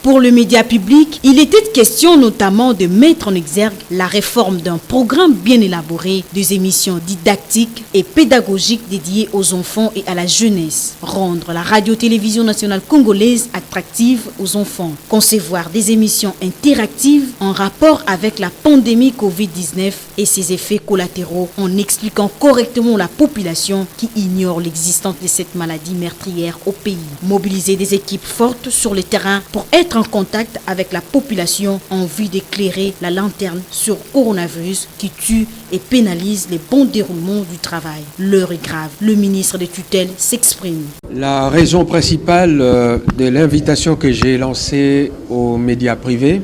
Pour le média public, il était question notamment de mettre en exergue la réforme d'un programme bien élaboré, des émissions didactiques et pédagogiques dédiées aux enfants et à la jeunesse, rendre la radio-télévision nationale congolaise attractive aux enfants, concevoir des émissions interactives en rapport avec la pandémie Covid-19 et ses effets collatéraux en expliquant correctement la population qui ignore l'existence de cette maladie meurtrière au pays. Mobiliser des équipes fortes sur le terrain pour être en contact avec la population en vue d'éclairer la lanterne sur le coronavirus qui tue et pénalise les bons déroulements du travail. L'heure est grave. Le ministre de tutelle s'exprime. La raison principale de l'invitation que j'ai lancée aux médias privés,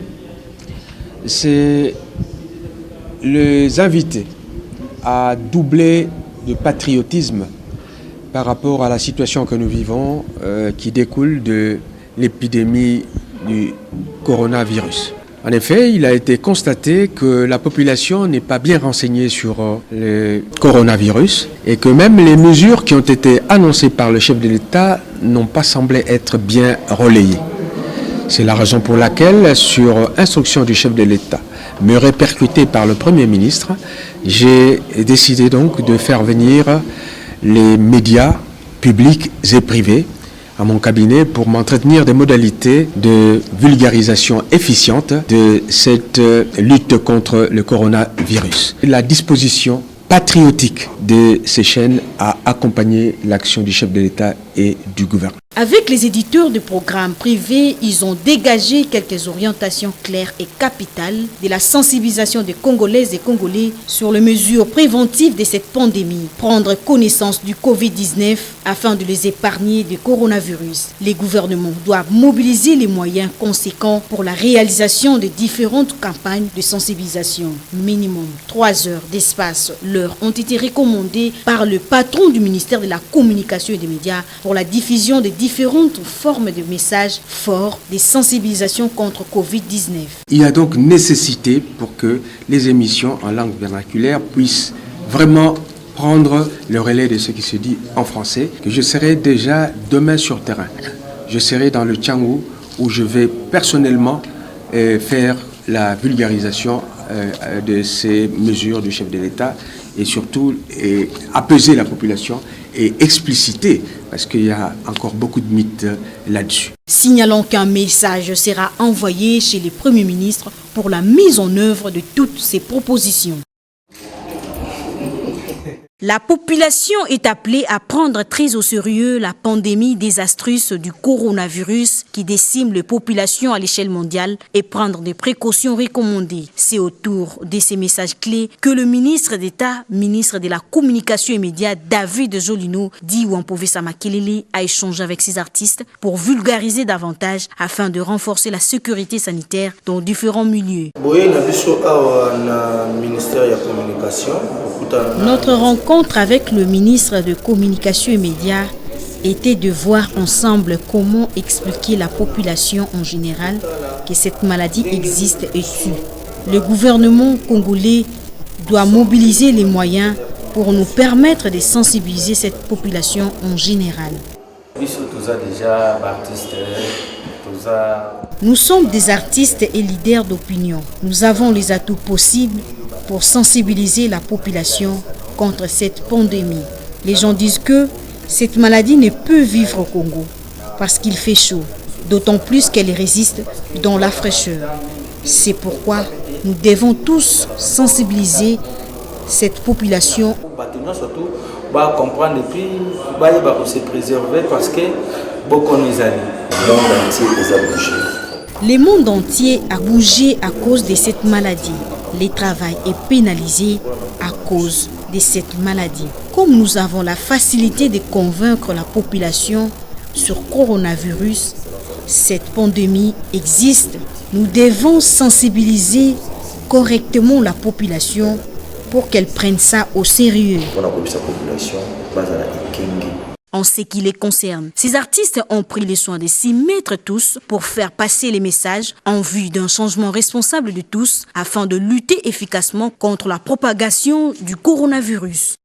c'est les inviter à doubler de patriotisme par rapport à la situation que nous vivons qui découle de l'épidémie du coronavirus. En effet, il a été constaté que la population n'est pas bien renseignée sur le coronavirus et que même les mesures qui ont été annoncées par le chef de l'État n'ont pas semblé être bien relayées. C'est la raison pour laquelle, sur instruction du chef de l'État, mais répercutée par le Premier ministre, j'ai décidé donc de faire venir les médias publics et privés à mon cabinet pour m'entretenir des modalités de vulgarisation efficiente de cette lutte contre le coronavirus. La disposition patriotique de ces chaînes a accompagné l'action du chef de l'État et du gouvernement. Avec les éditeurs de programmes privés, ils ont dégagé quelques orientations claires et capitales de la sensibilisation des Congolaises et Congolais sur les mesures préventives de cette pandémie. Prendre connaissance du Covid-19 afin de les épargner du coronavirus. Les gouvernements doivent mobiliser les moyens conséquents pour la réalisation de différentes campagnes de sensibilisation. Minimum 3 heures d'espace leur ont été recommandées par le patron du ministère de la Communication et des Médias pour la diffusion des différentes formes de messages forts de sensibilisation contre Covid-19. Il y a donc nécessité pour que les émissions en langue vernaculaire puissent vraiment prendre le relais de ce qui se dit en français, que je serai déjà demain sur terrain. Je serai dans le Tchangou où je vais personnellement faire la vulgarisation de ces mesures du chef de l'État et surtout apaiser la population et expliciter, parce qu'il y a encore beaucoup de mythes là-dessus. Signalons qu'un message sera envoyé chez les premiers ministres pour la mise en œuvre de toutes ces propositions. La population est appelée à prendre très au sérieux la pandémie désastreuse du coronavirus qui décime les populations à l'échelle mondiale et prendre des précautions recommandées. C'est autour de ces messages clés que le ministre d'État, ministre de la Communication et Médias, David Jolino, dit Wampovesa Makelele, a échangé avec ses artistes pour vulgariser davantage afin de renforcer la sécurité sanitaire dans différents milieux. Notre rencontre avec le ministre de Communication et Médias était de voir ensemble comment expliquer à la population en général que cette maladie existe et tue. Le gouvernement congolais doit mobiliser les moyens pour nous permettre de sensibiliser cette population en général. Nous sommes des artistes et leaders d'opinion. Nous avons les atouts possibles pour sensibiliser la population contre cette pandémie. Les gens disent que cette maladie ne peut vivre au Congo parce qu'il fait chaud, d'autant plus qu'elle résiste dans la fraîcheur. C'est pourquoi nous devons tous sensibiliser cette population. Comprendre et puis se préserver parce que beaucoup nous Le monde entier a bougé à cause de cette maladie. Le travail est pénalisé à cause de cette maladie. Comme nous avons la facilité de convaincre la population sur coronavirus, cette pandémie existe, nous devons sensibiliser correctement la population pour qu'elle prenne ça au sérieux. En ce qui les concerne, ces artistes ont pris le soin de s'y mettre tous pour faire passer les messages en vue d'un changement responsable de tous afin de lutter efficacement contre la propagation du coronavirus.